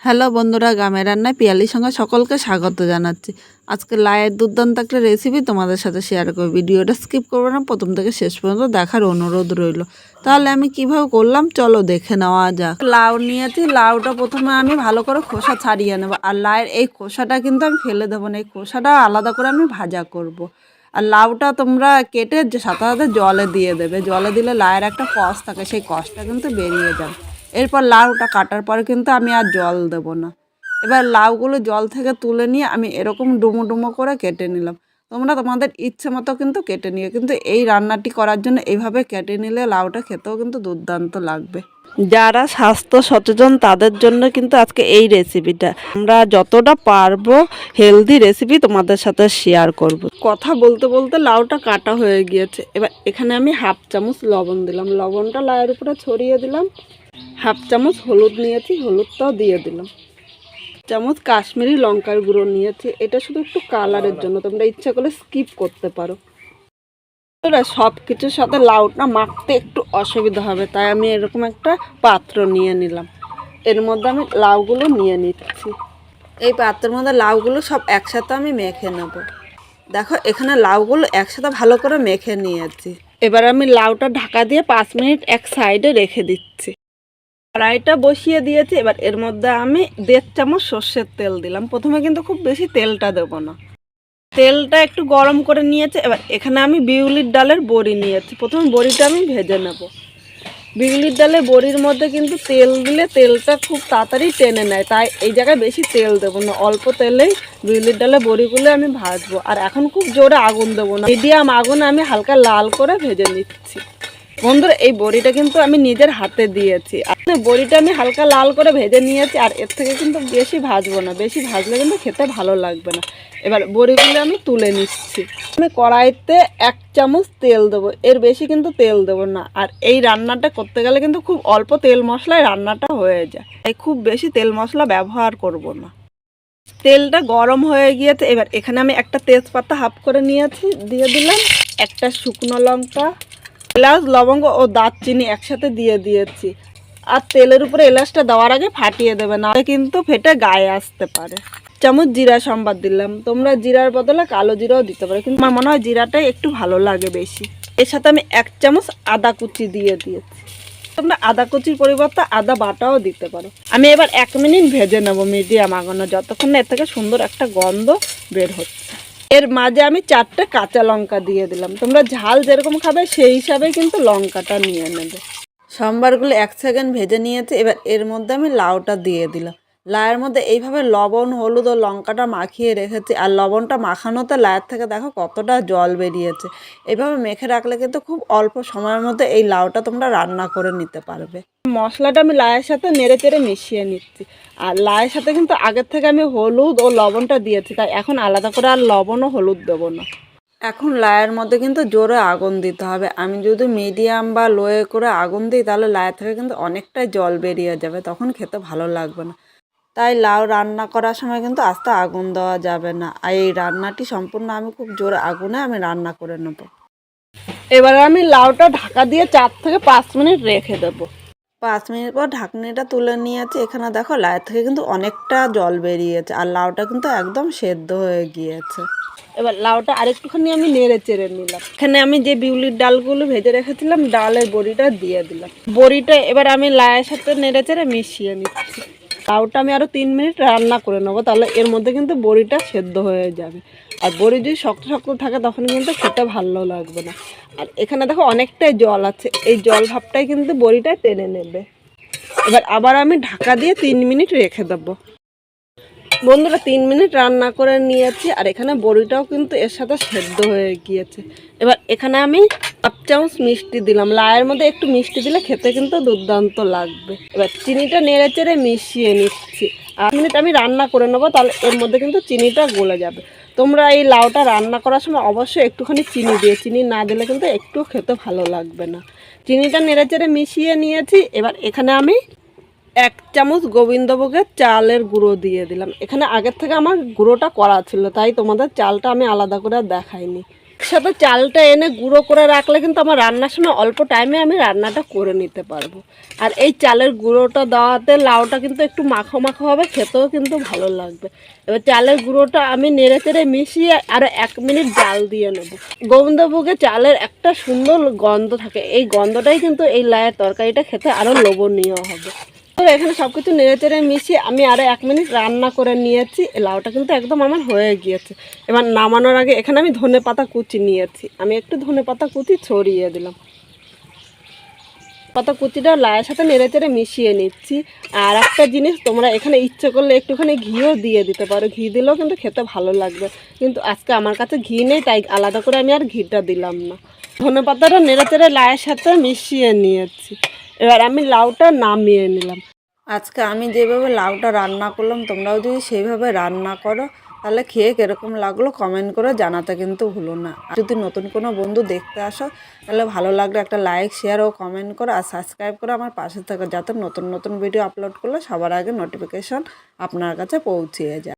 Hello বন্ধুরা, গ্রামের রান্নায় পিয়ালির সঙ্গে সকলকে স্বাগত জানাচ্ছি। আজকে লাউয়ের দুর্দান্ত একটা রেসিপি তোমাদের সাথে শেয়ার করব। ভিডিওটা স্কিপ করবো না, প্রথম থেকে শেষ পর্যন্ত দেখার অনুরোধ রইল। তাহলে আমি কিভাবে করলাম চলো দেখে নেওয়া যাক। লাউ নিয়েছি, লাউটা প্রথমে আমি ভালো করে খোসা ছাড়িয়ে নেবো। আর লাউয়ের এই খোসাটা কিন্তু আমি ফেলে দেবো না, এই খোসাটা আলাদা করে আমি ভাজা করব। আর লাউটা তোমরা কেটে সাথে সাথে জলে দিয়ে দেবে। জলে দিলে লাউয়ের একটা কষ থাকে, সেই কষটা কিন্তু বেরিয়ে যাবে। এরপর লাউটা কাটার পরে কিন্তু আমি আর জল দেবো না। এবার লাউগুলো জল থেকে তুলে নিয়ে আমি এরকম ডুমো ডুমো করে কেটে নিলাম। তোমরা তোমাদের ইচ্ছে মতো কিন্তু কেটে নিও, কিন্তু এই রান্নাটি করার জন্য এইভাবে কেটে নিলে লাউটা খেতেও কিন্তু দুর্দান্ত লাগবে। যারা স্বাস্থ্য সচেতন তাদের জন্য কিন্তু আজকে এই রেসিপিটা আমরা যতটা পারবো হেলদি রেসিপি তোমাদের সাথে শেয়ার করব। কথা বলতে বলতে লাউটা কাটা হয়ে গিয়েছে। এবার এখানে আমি হাফ চামচ লবণ দিলাম, লবণটা লাউয়ের উপরে ছড়িয়ে দিলাম। হাফ চামচ হলুদ নিয়েছি, হলুদটাও দিয়ে দিলাম। চামচ কাশ্মীরি লঙ্কার গুঁড়ো নিয়েছি, এটা শুধু একটু কালারের জন্য, তোমরা ইচ্ছা করলে স্কিপ করতে পারো। সব কিছুর সাথে লাউটা মাখতে একটু অসুবিধা হবে, তাই আমি এরকম একটা পাত্র নিয়ে নিলাম। এর মধ্যে আমি লাউগুলো নিয়ে নিচ্ছি। এই পাত্রের মধ্যে লাউগুলো সব একসাথে আমি মেখে নেব। দেখো এখানে লাউগুলো একসাথে ভালো করে মেখে নিয়েছি। এবার আমি লাউটা ঢাকা দিয়ে 5 মিনিট এক সাইডে রেখে দিচ্ছি। কড়াইটা বসিয়ে দিয়েছি। এবার এর মধ্যে আমি 1.5 চামচ সর্ষের তেল দিলাম। প্রথমে কিন্তু খুব বেশি তেলটা দেবো না, তেলটা একটু গরম করে নিয়েছে। এবার এখানে আমি বিউলির ডালের বড়ি নিয়েছি, প্রথমে বড়িটা আমি ভেজে নেব। বিউলির ডালের বড়ির মধ্যে কিন্তু তেল দিলে তেলটা খুব তাড়াতাড়ি টেনে নেয়, তাই এই জায়গায় বেশি তেল দেবো না, অল্প তেলেই বিউলির ডালের বড়িগুলো আমি ভাজবো। আর এখন খুব জোরে আগুন দেবো না, মিডিয়াম আগুনে আমি হালকা লাল করে ভেজে নিচ্ছি। বন্ধুরা এই বড়িটা কিন্তু আমি নিজের হাতে দিয়েছি। বড়িটা আমি হালকা লাল করে ভেজে নিয়েছি, আর এর থেকে কিন্তু বেশি ভাজবো না, বেশি ভাজলে কিন্তু খেতে ভালো লাগবে না। এবার বড়িগুলো আমি তুলে নিচ্ছি। আমি কড়াইতে 1 চামচ তেল দেবো, এর বেশি কিন্তু তেল দেবো না। আর এই রান্নাটা করতে গেলে কিন্তু খুব অল্প তেল মশলায় রান্নাটা হয়ে যায়, তাই খুব বেশি তেল মশলা ব্যবহার করব না। তেলটা গরম হয়ে গিয়েছে। এবার এখানে আমি একটা তেজপাতা হাফ করে নিয়েছি, দিয়ে দিলাম। একটা শুকনো লঙ্কা, এলাচ, লবঙ্গ ও দারচিনি একসাথে দিয়ে দিয়েছি। আর তেলের উপরে এলাচটা দেওয়ার আগে ফাটিয়ে দেবে, না কিন্তু ফেটে গায়ে আসতে পারে। চামচ জিরা সম্বাদ দিলাম, তোমরা জিরার বদলে কালো জিরাও দিতে পারো, কিন্তু আমার মনে হয় জিরাটাই একটু ভালো লাগে বেশি। এর সাথে আমি 1 চামচ আদা কুচি দিয়ে দিয়েছি। তোমরা আদা কুচির পরিবর্তে আদা বাটাও দিতে পারো। আমি এবার 1 মিনিট ভেজে নেবো মিডিয়াম আগুনে, যতক্ষণ না এর থেকে সুন্দর একটা গন্ধ বের হচ্ছে। এর মাঝে আমি 4টে কাঁচা লঙ্কা দিয়ে দিলাম। তোমরা ঝাল যেরকম খাবে সেই হিসাবে কিন্তু লঙ্কাটা নিয়ে নেবে। সম্বারগুলো 1 সেকেন্ড ভেজে নিয়েছে। এবার এর মধ্যে আমি লাউটা দিয়ে দিলাম। লাউয়ের মধ্যে এইভাবে লবণ, হলুদ ও লঙ্কাটা মাখিয়ে রেখেছি। আর লবণটা মাখানোতে লাউয়ের থেকে দেখো কতটা জল বেরিয়েছে। এইভাবে মেখে রাখলে কিন্তু খুব অল্প সময়ের মধ্যে এই লাউটা তোমরা রান্না করে নিতে পারবে। মশলাটা আমি লাউয়ের সাথে নেড়ে চেড়ে মিশিয়ে নিচ্ছি। আর লাউয়ের সাথে কিন্তু আগের থেকে আমি হলুদ ও লবণটা দিয়েছি, তাই এখন আলাদা করে আর লবণ ও হলুদ দেবো না। এখন লাউয়ের মধ্যে কিন্তু জোরে আগুন দিতে হবে। আমি যদি মিডিয়াম বা লোয়ে করে আগুন দিই তাহলে লাউয়ের থেকে কিন্তু অনেকটাই জল বেরিয়ে যাবে, তখন খেতে ভালো লাগবে না। তাই লাউ রান্না করার সময় কিন্তু আস্তে আগুন দেওয়া যাবে না। আর এই রান্নাটি সম্পূর্ণ আমি খুব জোরে আগুনে আমি রান্না করে নেব। এবার আমি লাউটা ঢাকা দিয়ে 4 থেকে 5 মিনিট রেখে দেবো। 5 মিনিট পর ঢাকনিটা তুলে নিয়েছি। এখানে দেখো লাউয়ের থেকে কিন্তু অনেকটা জল বেরিয়েছে, আর লাউটা কিন্তু একদম সেদ্ধ হয়ে গিয়েছে। এবার লাউটা আরেকটুখানি আমি নেড়ে চেড়ে নিলাম। এখানে আমি যে বিউলির ডালগুলো ভেজে রেখেছিলাম, ডালের বড়িটা দিয়ে দিলাম। বড়িটা এবার আমি লাউয়ের সাথে নেড়ে চেড়ে মিশিয়ে নিচ্ছি। লাউটা আমি আরও 3 মিনিট রান্না করে নেবো, তাহলে এর মধ্যে কিন্তু বড়িটা সেদ্ধ হয়ে যাবে। আর বড়ি যদি শক্ত শক্ত থাকে তখন কিন্তু খেতে ভালো লাগবে না। আর এখানে দেখো অনেকটাই জল আছে, এই জল ভাবটাই কিন্তু বড়িটা টেনে নেবে। এবার আবার আমি ঢাকা দিয়ে 3 মিনিট রেখে দেবো। বন্ধুরা 3 মিনিট রান্না করে নিয়েছি, আর এখানে বড়িটাও কিন্তু এর সাথে সেদ্ধ হয়ে গিয়েছে। এবার এখানে আমি 1 চামচ মিষ্টি দিলাম। লাউয়ের মধ্যে একটু মিষ্টি দিলে খেতে কিন্তু দুর্দান্ত লাগবে। এবার চিনিটা নেড়ে চেড়ে মিশিয়ে নিচ্ছি। 8 মিনিট আমি রান্না করে নেবো, তাহলে এর মধ্যে কিন্তু চিনিটা গলে যাবে। তোমরা এই লাউটা রান্না করার সময় অবশ্যই একটুখানি চিনি দিয়ে, চিনি না দিলে কিন্তু একটু খেতে ভালো লাগবে না। চিনিটা নেড়ে চেড়ে মিশিয়ে নিয়েছি। এবার এখানে আমি 1 চামচ গোবিন্দভোগের চালের গুঁড়ো দিয়ে দিলাম। এখানে আগের থেকে আমার গুঁড়োটা করা ছিল, তাই তোমাদের চালটা আমি আলাদা করে দেখাইনি। সাথে চালটা এনে গুঁড়ো করে রাখলে কিন্তু আমার রান্নার সময় অল্প টাইমে আমি রান্নাটা করে নিতে পারবো। আর এই চালের গুঁড়োটা দেওয়াতে লাউটা কিন্তু একটু মাখো মাখো হবে, খেতেও কিন্তু ভালো লাগবে। এবার চালের গুঁড়োটা আমি নেড়ে চেড়ে মিশিয়ে আরও 1 মিনিট জাল দিয়ে নেব। গোবিন্দভোগে চালের একটা সুন্দর গন্ধ থাকে, এই গন্ধটাই কিন্তু এই লাউয়ের তরকারিটা খেতে আরও লোভনীয় হবে। তো এখানে সব কিছু নেড়ে চেড়ে মিশিয়ে আমি আরও 1 মিনিট রান্না করে নিয়েছি। লাউটা কিন্তু একদম আমার হয়ে গিয়েছে। এবার নামানোর আগে এখানে আমি ধনেপাতা কুচি নিয়েছি, আমি একটু ধনেপাতা কুচি ছড়িয়ে দিলাম। পাতা কুচিটা লাউয়ের সাথে নেড়ে চেড়ে মিশিয়ে নিচ্ছি। আর একটা জিনিস, তোমরা এখানে ইচ্ছে করলে একটুখানি ঘিও দিয়ে দিতে পারো, ঘি দিলেও কিন্তু খেতে ভালো লাগবে, কিন্তু আজকে আমার কাছে ঘি নেই তাই আলাদা করে আমি আর ঘিটা দিলাম না। ধনেপাতাটা নেড়ে চেড়ে লাউয়ের সাথে মিশিয়ে নিয়েছি। এবার আমি লাউটা নামিয়ে নিলাম। আজকে আমি যেভাবে লাউটা রান্না করলাম তোমরাও যদি সেইভাবে রান্না করো তাহলে খেয়ে কীরকম লাগলো কমেন্ট করে জানাতে কিন্তু ভুলো না। আর যদি নতুন কোনো বন্ধু দেখতে আসো তাহলে ভালো লাগলে একটা লাইক শেয়ার ও কমেন্ট করো আর সাবস্ক্রাইব করে আমার পাশে থাকো, যাতে নতুন নতুন ভিডিও আপলোড করলে সবার আগে নোটিফিকেশন আপনার কাছে পৌঁছিয়ে যায়।